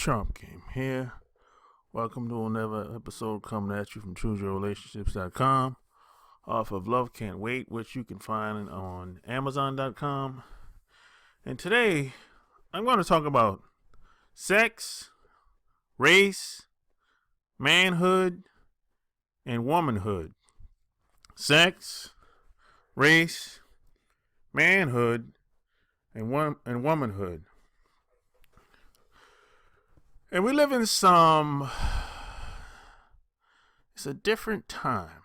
Sharp Game here. Welcome to another episode coming at you from ChooseYourRelationships.com off of Love Can't Wait, which you can find on Amazon.com. And today, I'm going to talk about sex, race, manhood, and womanhood. Sex, race, manhood, and womanhood. And we live in it's a different time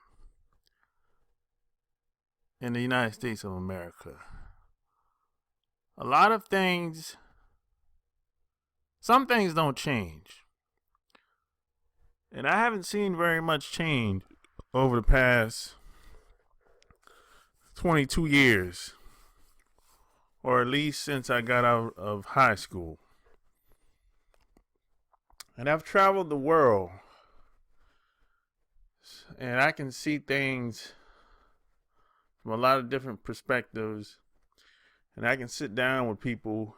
in the United States of America. A lot of things, some things don't change. And I haven't seen very much change over the past 22 years, or at least since I got out of high school. And I've traveled the world, and I can see things from a lot of different perspectives, and I can sit down with people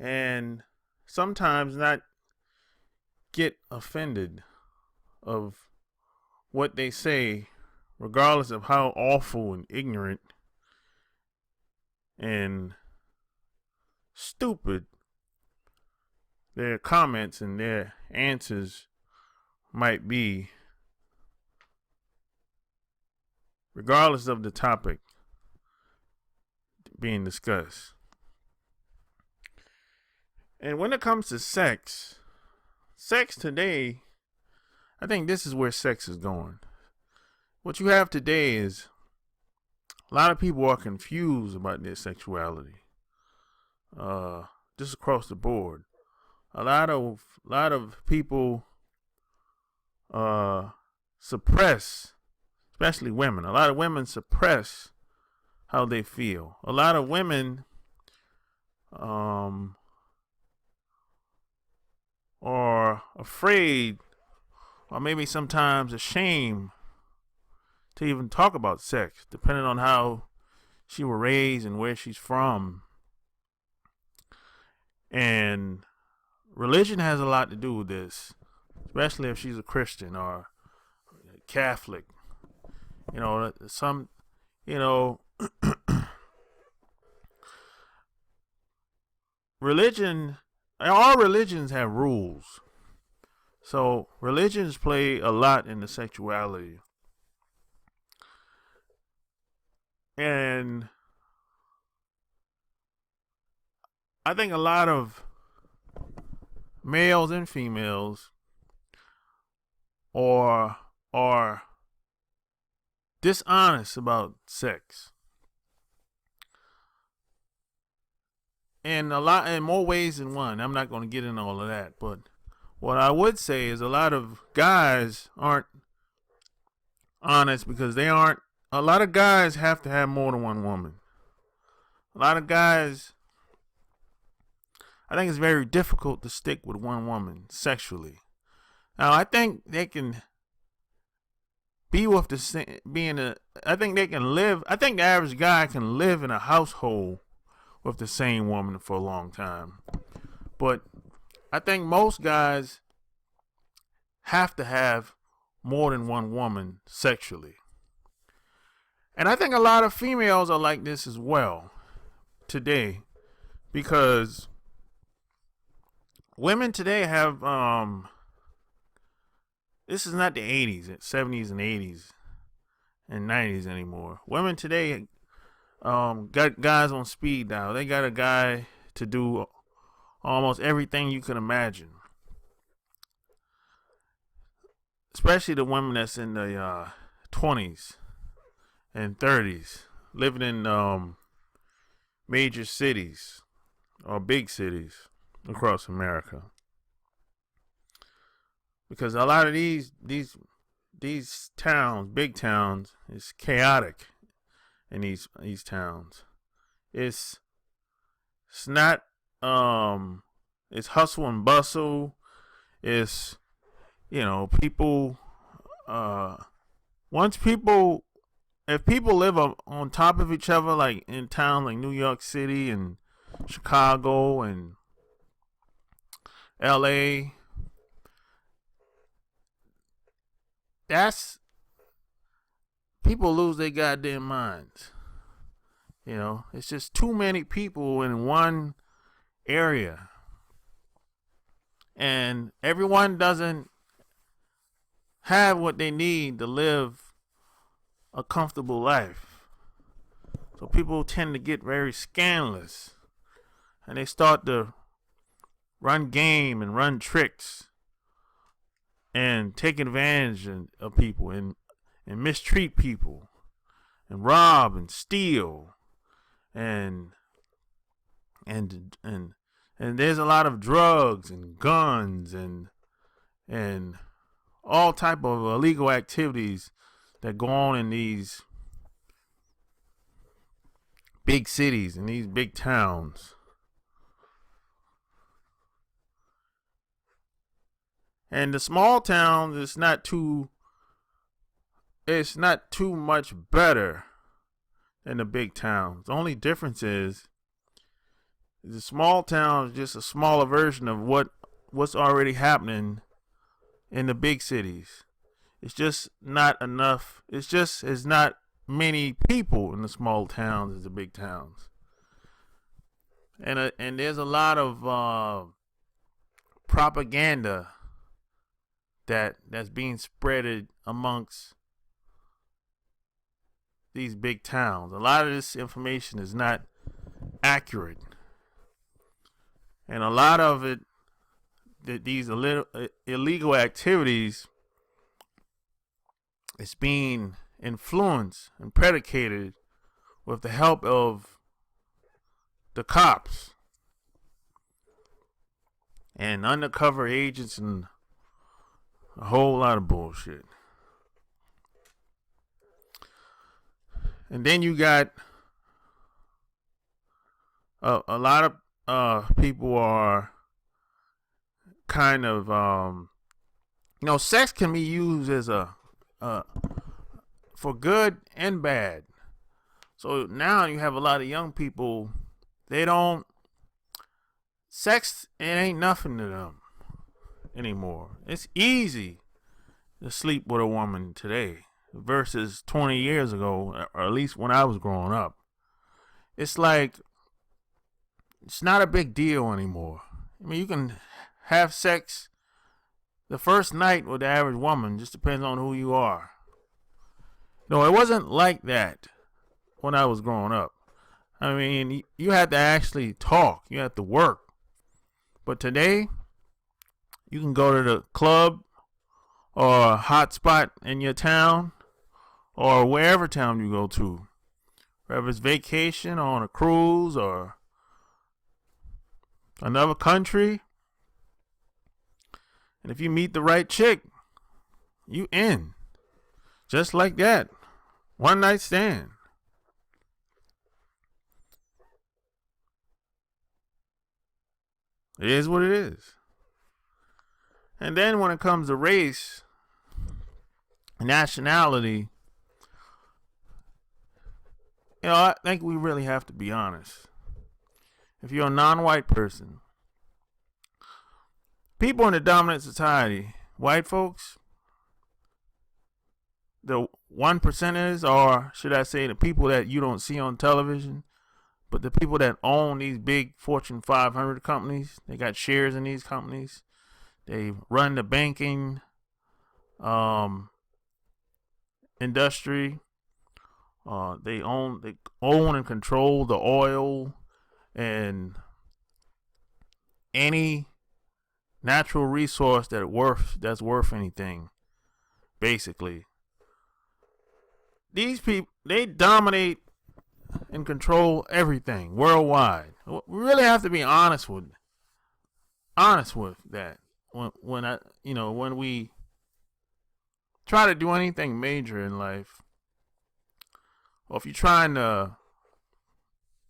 and sometimes not get offended of what they say, regardless of how awful and ignorant and stupid their comments and their answers might be, regardless of the topic being discussed. And when it comes to sex today, I think this is where sex is going. What you have today is a lot of people are confused about their sexuality, just across the board. A lot of people suppress, especially women. A lot of women suppress how they feel. A lot of women are afraid, or maybe sometimes ashamed, to even talk about sex, depending on how she was raised and where she's from. And religion has a lot to do with this, especially if she's a Christian or Catholic. Religion, all religions have rules. So religions play a lot in the sexuality. And I think a lot of males and females are dishonest about sex, and in more ways than one. I'm not going to get into all of that, but what I would say is a lot of guys aren't honest because they aren't. A lot of guys have to have more than one woman. A lot of guys, I think it's very difficult to stick with one woman sexually. Now, I think they can be with the same, I think they can live, I think the average guy can live in a household with the same woman for a long time. But I think most guys have to have more than one woman sexually. And I think a lot of females are like this as well today, because women today have, this is not the 80s, 70s and 80s and 90s anymore. Women today got guys on speed dial. They got a guy to do almost everything you can imagine. Especially the women that's in the 20s and 30s, living in major cities or big cities across America. Because a lot of these towns, big towns, is chaotic in these towns. It's not it's hustle and bustle. It's people if people live on top of each other, like in town like New York City and Chicago and LA. That's people lose their goddamn minds. It's just too many people in one area. And everyone doesn't have what they need to live a comfortable life. So people tend to get very scandalous. And they start to run game and run tricks and take advantage of people and mistreat people and rob and steal and there's a lot of drugs and guns and all type of illegal activities that go on in these big cities and these big towns. And the small towns, it's not too much better than the big towns. The only difference is the small town is just a smaller version of what's already happening in the big cities. It's just not enough. It's not many people in the small towns as the big towns. And there's a lot of propaganda that's being spreaded amongst these big towns. A lot of this information is not accurate. And a lot of it, these illegal activities, is being influenced and predicated with the help of the cops and undercover agents and a whole lot of bullshit. And then you got a lot of people are kind of sex can be used as for good and bad. So now you have a lot of young people, sex, it ain't nothing to them anymore. It's easy to sleep with a woman today versus 20 years ago, or at least when I was growing up. It's like, it's not a big deal anymore. I mean, you can have sex the first night with the average woman, just depends on who you are. No, it wasn't like that when I was growing up. I mean, you had to actually talk, you had to work. But today, you can go to the club or a hot spot in your town or wherever town you go to, whether it's vacation or on a cruise or another country. And if you meet the right chick, you in. Just like that. One night stand. It is what it is. And then when it comes to race, nationality, I think we really have to be honest. If you're a non-white person, people in the dominant society, white folks, the 1%ers, or should I say the people that you don't see on television, but the people that own these big Fortune 500 companies, they got shares in these companies. They run the banking industry. They own and control the oil and any natural resource that's worth anything. Basically, these people, they dominate and control everything worldwide. We really have to be honest with that. When we try to do anything major in life, or if you're trying to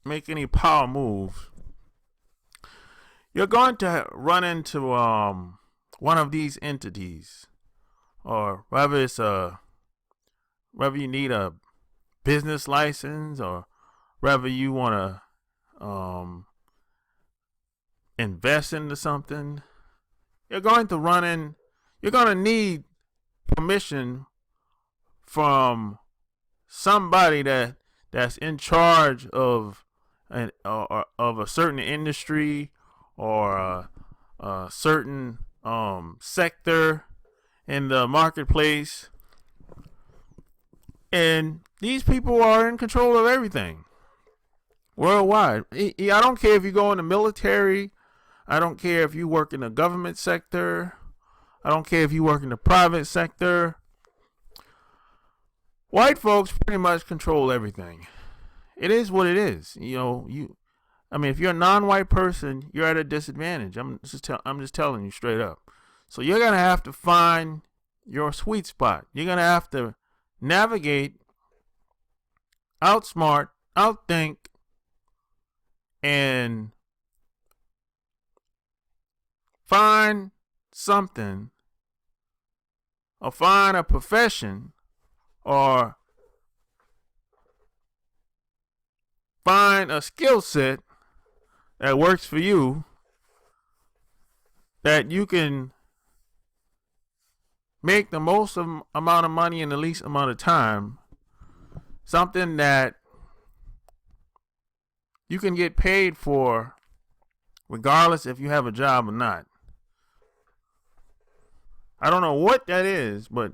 make any power moves, you're going to run into one of these entities, or whether you need a business license, or whether you want to invest into something. you're going to run in. You're going to need permission from somebody that's in charge of of a certain industry or a certain sector in the marketplace, and these people are in control of everything worldwide. I don't care if you go in the military. I don't care if you work in the government sector. I don't care if you work in the private sector. White folks pretty much control everything. It is what it is. I mean, if you're a non-white person, you're at a disadvantage. I'm just telling you straight up. So you're gonna have to find your sweet spot. You're gonna have to navigate, outsmart, outthink, and find something, or find a profession, or find a skill set that works for you, that you can make the most amount of money in the least amount of time, something that you can get paid for regardless if you have a job or not. I don't know what that is, but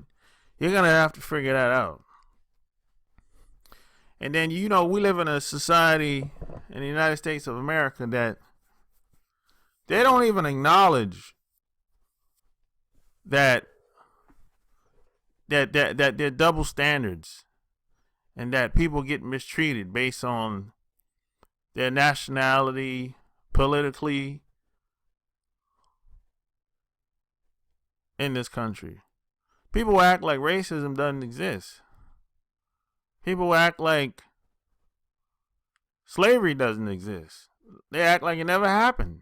you're going to have to figure that out. And then, we live in a society in the United States of America that they don't even acknowledge that they're double standards and that people get mistreated based on their nationality, politically, in this country. People act like racism doesn't exist. People act like slavery doesn't exist. They act like it never happened.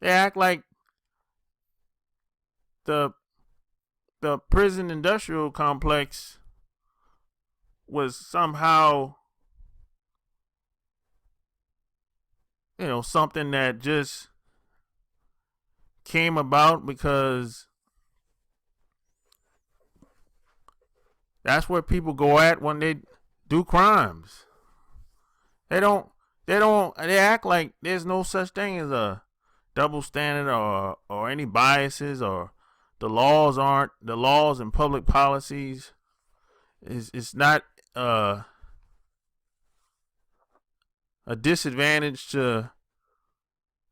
They act like the prison industrial complex was somehow, something that just came about because that's where people go at when they do crimes. They act like there's no such thing as a double standard or any biases, or the laws and public policies. It's not a disadvantage to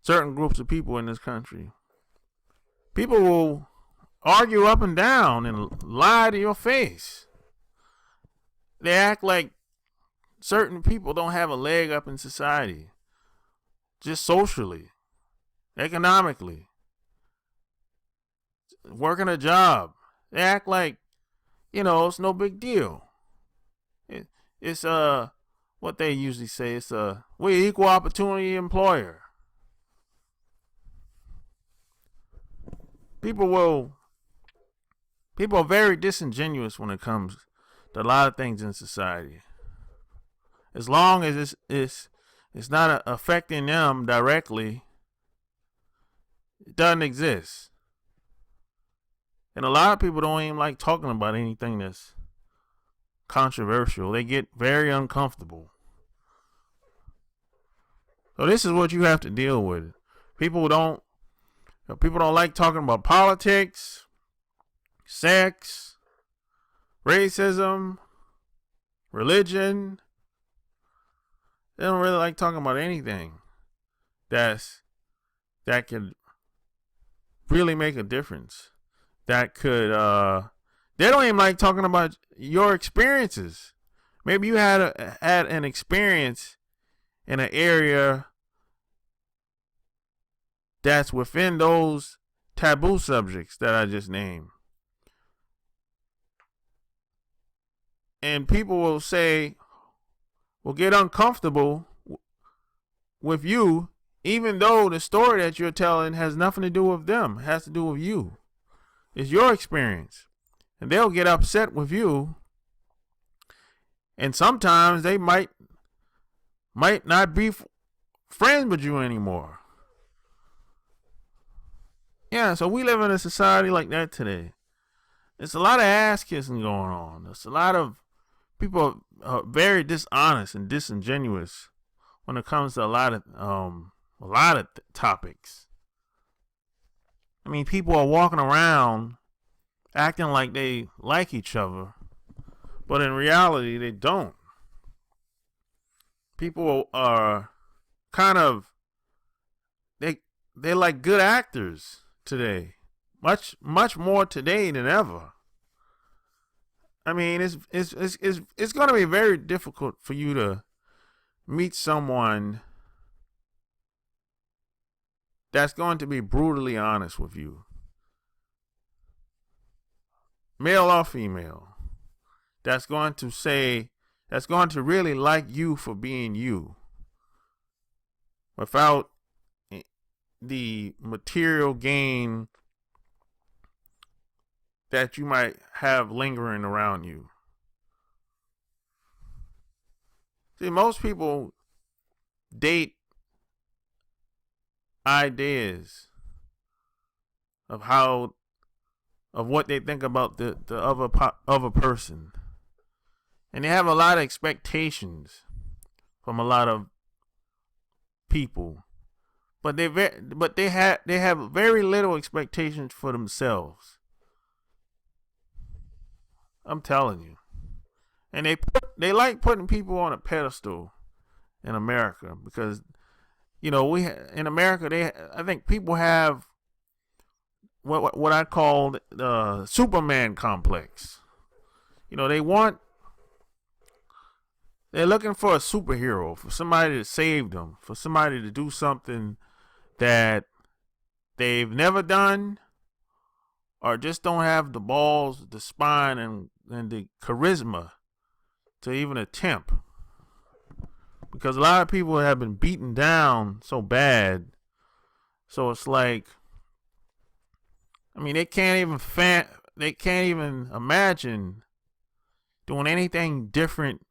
certain groups of people in this country. People will argue up and down and lie to your face. They act like certain people don't have a leg up in society, just socially, economically, working a job. They act like, it's no big deal. It's what they usually say. We're equal opportunity employer. People are very disingenuous when it comes to a lot of things in society. As long as it's not affecting them directly, it doesn't exist. And a lot of people don't even like talking about anything that's controversial. They get very uncomfortable. So this is what you have to deal with. People don't like talking about politics, sex, racism, religion. They don't really like talking about anything that could really make a difference. They don't even like talking about your experiences. Maybe you had an experience in an area that's within those taboo subjects that I just named. And people will get uncomfortable with you, even though the story that you're telling has nothing to do with them. It has to do with you. It's your experience. And they'll get upset with you. And sometimes they might not be friends with you anymore. Yeah, so we live in a society like that today. There's a lot of ass kissing going on. There's a lot of people are very dishonest and disingenuous when it comes to a lot of topics. I mean, people are walking around acting like they like each other, but in reality, they don't. People are kind of they they're like good actors today, much more today than ever. I mean, it's going to be very difficult for you to meet someone that's going to be brutally honest with you, male or female. That's going to say that's going to really like you for being you, without the material gain that you might have lingering around you. See, most people date ideas of how of what they think about the other person, and they have a lot of expectations from a lot of people, but they have very little expectations for themselves. I'm telling you, and they like putting people on a pedestal in America because in America I think people have what I call the Superman complex. You know, they're looking for a superhero, for somebody to save them, for somebody to do something that they've never done, or just don't have the balls, the spine, and the charisma to even attempt. Because a lot of people have been beaten down so bad, so it's like, I mean, they can't even imagine doing anything different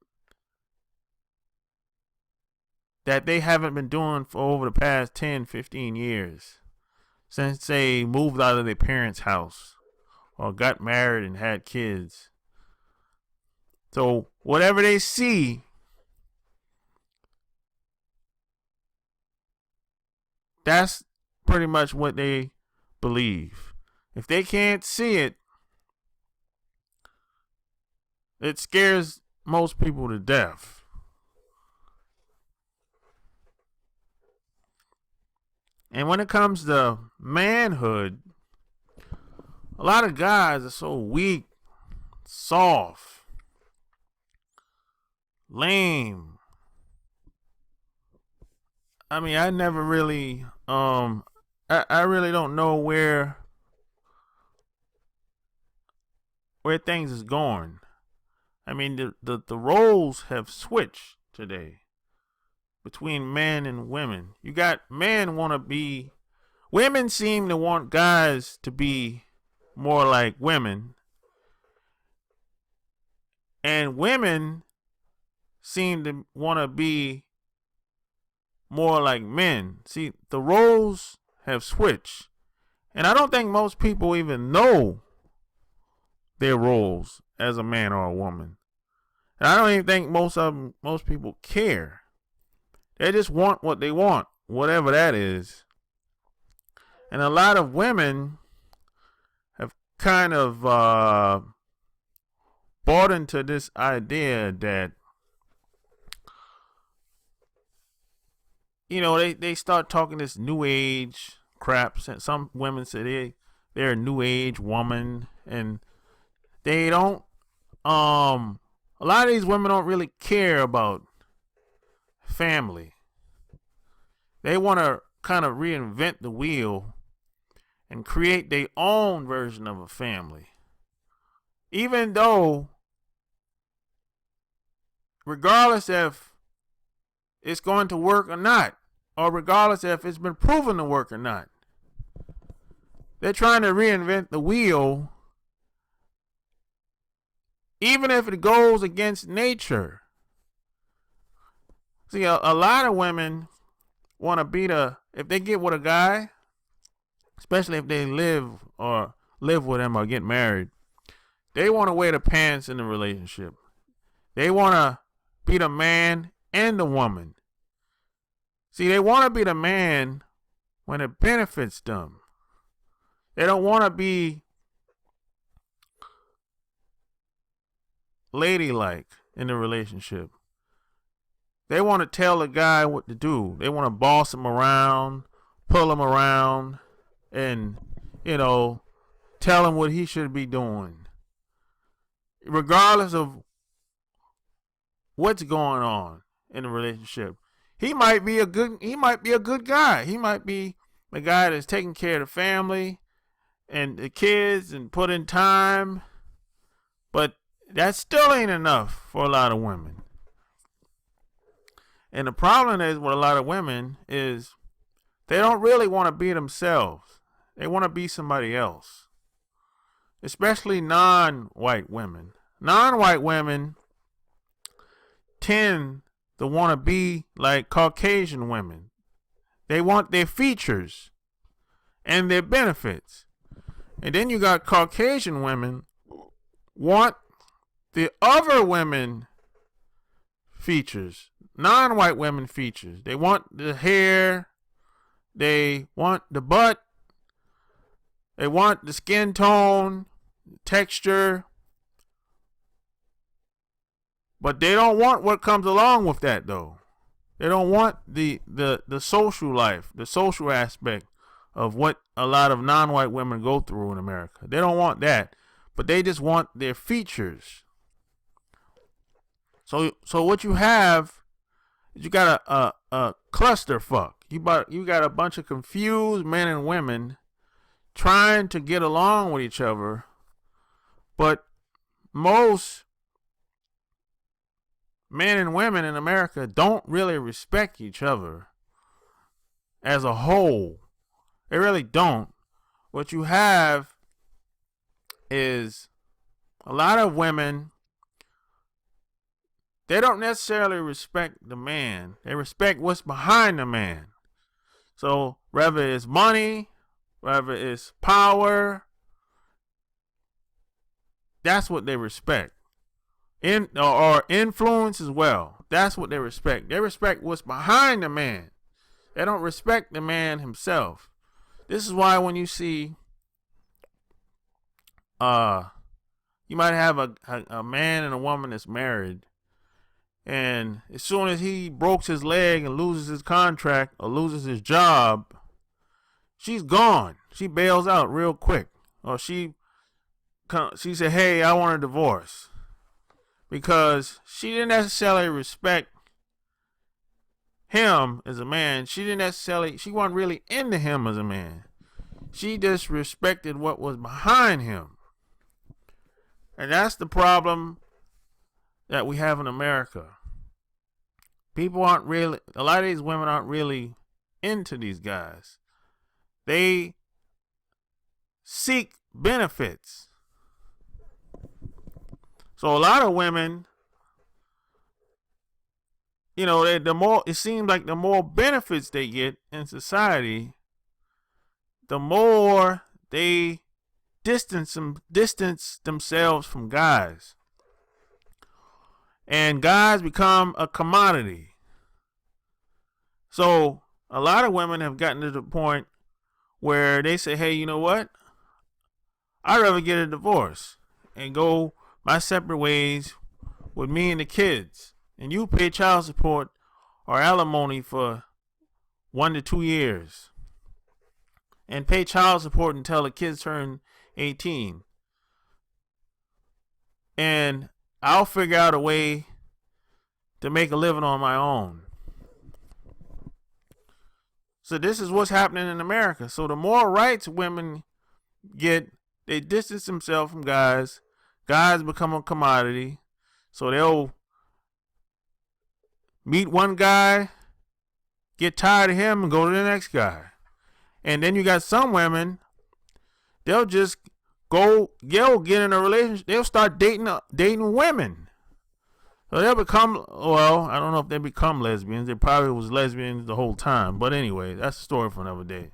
that they haven't been doing for over the past 10, 15 years since they moved out of their parents' house or got married and had kids. So whatever they see, that's pretty much what they believe. If they can't see it, it scares most people to death. And when it comes to manhood, a lot of guys are so weak, soft, lame. I mean, I never really, I really don't know where things is going. I mean, the roles have switched today between men and women. You got women seem to want guys to be more like women, and women seem to want to be more like men. See, the roles have switched, and I don't think most people even know their roles as a man or a woman. And I don't even think most people care. They just want what they want, whatever that is. And a lot of women have kind of bought into this idea that, they start talking this new age crap. Some women say they're a new age woman, and they don't. A lot of these women don't really care about family. They want to kind of reinvent the wheel and create their own version of a family. Even though, regardless if it's going to work or not, or regardless if it's been proven to work or not, they're trying to reinvent the wheel, even if it goes against nature. See, a lot of women want to be if they get with a guy, especially if they live with him or get married. They want to wear the pants in the relationship. They want to be the man and the woman. See, they want to be the man when it benefits them. They don't want to be ladylike in the relationship. They want to tell the guy what to do. They want to boss him around, pull him around, and, tell him what he should be doing. Regardless of what's going on in the relationship. He might be a good guy. He might be a guy that's taking care of the family and the kids and put in time. But that still ain't enough for a lot of women. And the problem is with a lot of women is they don't really want to be themselves. They want to be somebody else. Especially non-white women. Non-white women tend to want to be like Caucasian women. They want their features and their benefits. And then you got Caucasian women want the other women features, non-white women features. They want the hair, they want the butt, they want the skin tone, texture, but they don't want what comes along with that though. They don't want the social life, the social aspect of what a lot of non-white women go through in America. They don't want that, but they just want their features. So what you have is you got a clusterfuck. You got a bunch of confused men and women trying to get along with each other, but most men and women in America don't really respect each other as a whole. They really don't. What you have is a lot of women, they don't necessarily respect the man. They respect what's behind the man. So whether it's money, whether it's power, that's what they respect. Or influence as well. That's what they respect. They respect what's behind the man. They don't respect the man himself. This is why when you see, you might have a man and a woman that's married, and as soon as he breaks his leg and loses his contract or loses his job, she's gone. She bails out real quick. Or she said, hey, I want a divorce. Because she didn't necessarily respect him as a man. She wasn't really into him as a man. She just respected what was behind him. And that's the problem that we have in America. A lot of these women aren't really into these guys. They seek benefits. So a lot of women, it seems like the more benefits they get in society, the more they distance themselves from guys. And guys become a commodity. So a lot of women have gotten to the point where they say, hey, you know what? I'd rather get a divorce and go my separate ways with me and the kids. And you pay child support or alimony for 1 to 2 years. And pay child support until the kids turn 18. And I'll figure out a way to make a living on my own. So this is what's happening in America. So the more rights women get, they distance themselves from guys. Guys become a commodity. So they'll meet one guy, get tired of him, and go to the next guy. And then you got some women, they'll get in a relationship. They'll start dating women. So they'll become, I don't know if they become lesbians. They probably was lesbians the whole time. But anyway, that's a story for another day.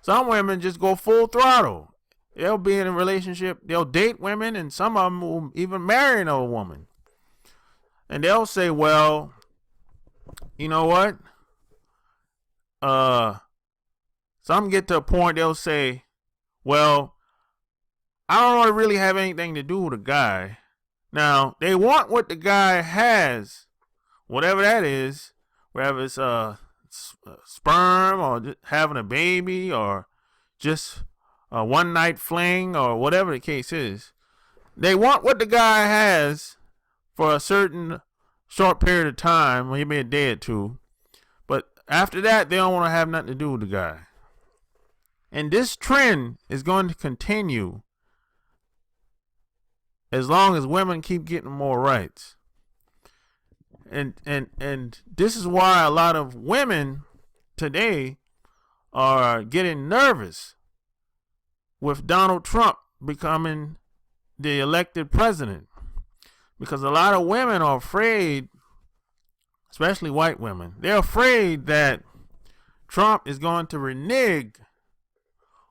Some women just go full throttle. They'll be in a relationship. They'll date women, and some of them will even marry another woman. And they'll say, well, you know what? Some get to a point they'll say, well, I don't really have anything to do with a guy. Now, they want what the guy has, whatever that is, whether it's sperm or just having a baby or just a one night fling or whatever the case is. They want what the guy has for a certain short period of time, maybe a day or two. But after that, they don't want to have nothing to do with the guy. And this trend is going to continue as long as women keep getting more rights. And this is why a lot of women today are getting nervous with Donald Trump becoming the elected president. Because a lot of women are afraid, especially white women, they're afraid that Trump is going to renege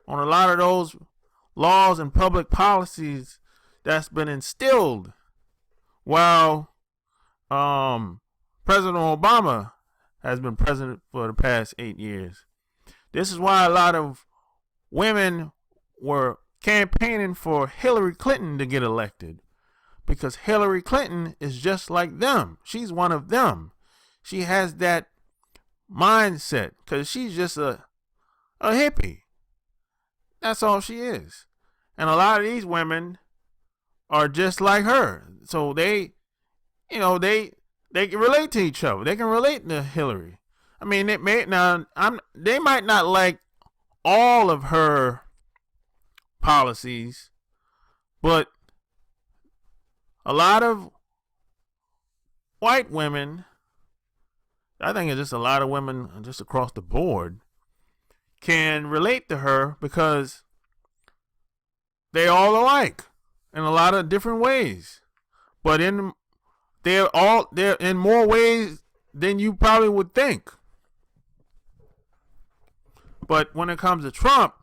on a lot of those laws and public policies that's been instilled while President Obama has been president for the past 8 years. This is why a lot of women were campaigning for Hillary Clinton to get elected, because Hillary Clinton is just like them. She's one of them. She has that mindset because she's just a hippie. That's all she is. And a lot of these women are just like her. So they can relate to each other. They can relate to Hillary. I mean, they might not like all of her policies, but a lot of white women, I think it's just a lot of women just across the board, can relate to her because they all alike in a lot of different ways. But they're in more ways than you probably would think. But when it comes to Trump,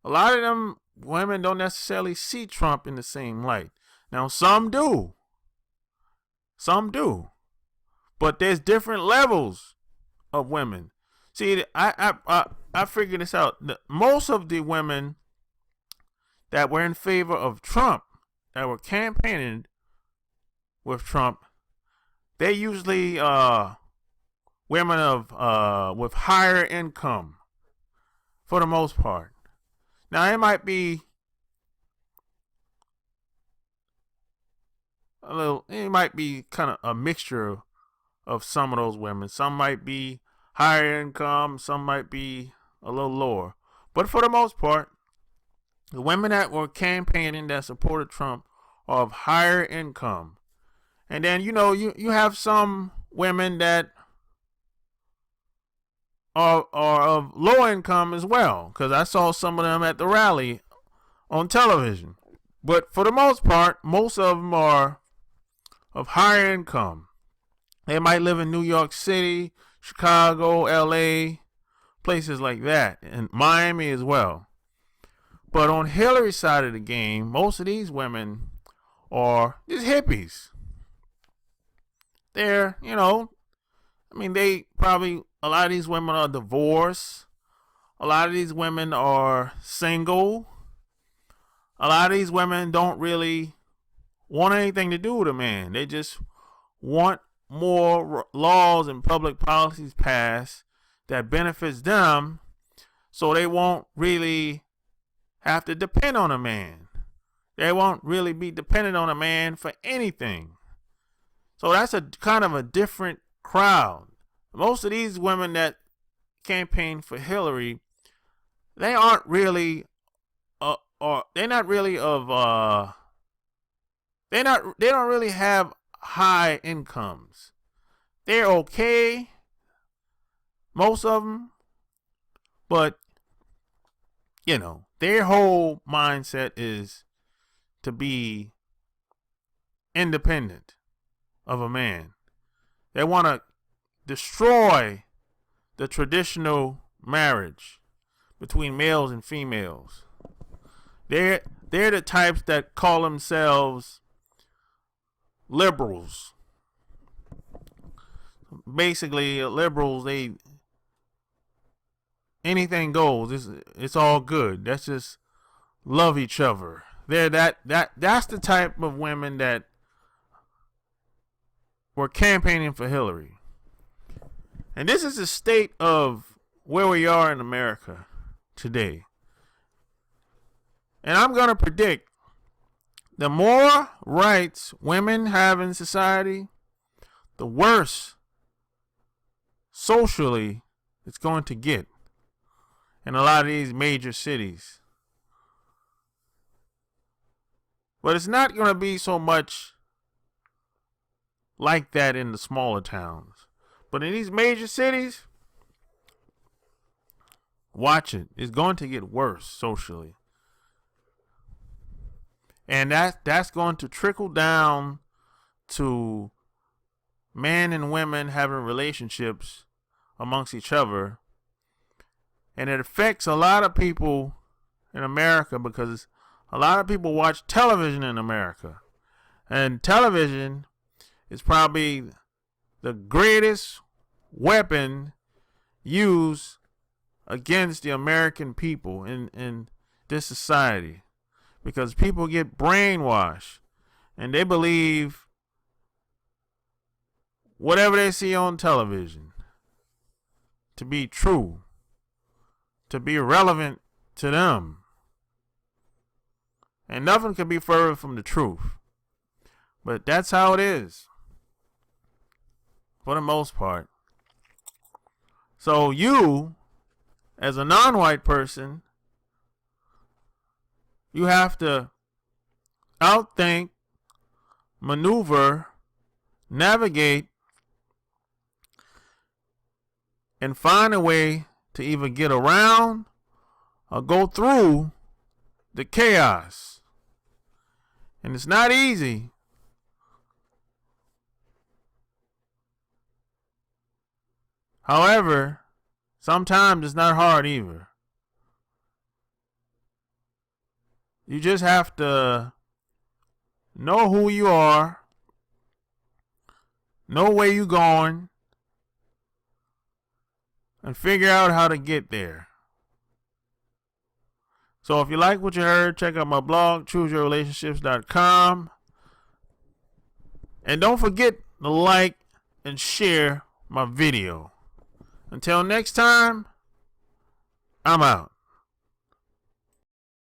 a lot of them women don't necessarily see Trump in the same light. Now, some do. But there's different levels of women. See, I figured this out. Most of the women that were in favor of Trump, that were campaigning with Trump, they usually women of with higher income, for the most part. Now, it might be kind of a mixture of some of those women. Some might be higher income, some might be a little lower. But for the most part, the women that were campaigning that supported Trump are of higher income. And then, you have some women that are of low income as well, because I saw some of them at the rally on television. But for the most part, most of them are of higher income. They might live in New York City, Chicago, LA, places like that, and Miami as well. But on Hillary's side of the game, most of these women are just hippies. They're, they probably, a lot of these women are divorced. A lot of these women are single. A lot of these women don't really want anything to do with a man. They just want more laws and public policies passed that benefits them, so they won't really have to depend on a man. They won't really be dependent on a man for anything. So that's a kind of a different crowd. Most of these women that campaign for Hillary, they aren't really, they don't really have high incomes. They're okay, most of them, but their whole mindset is to be independent of a man. They want to destroy the traditional marriage between males and females. They're the types that call themselves liberals. Basically, liberals, they anything goes. It's all good. That's just love each other. That's the type of women that were campaigning for Hillary. And this is the state of where we are in America today. And I'm going to predict the more rights women have in society, the worse socially it's going to get in a lot of these major cities. But it's not going to be so much like that in the smaller towns. But in these major cities, watch it. It's going to get worse socially. And that's going to trickle down to men and women having relationships amongst each other. And it affects a lot of people in America because a lot of people watch television in America. And television is probably the greatest weapon used against the American people in this society. Because people get brainwashed and they believe whatever they see on television to be true, to be relevant to them. And nothing can be further from the truth. But that's how it is, for the most part. So you, as a non-white person, you have to outthink, maneuver, navigate, and find a way to either get around or go through the chaos. And it's not easy. However, sometimes it's not hard either. You just have to know who you are, know where you're going, and figure out how to get there. So if you like what you heard, check out my blog, chooseyourrelationships.com. And don't forget to like and share my video. Until next time, I'm out.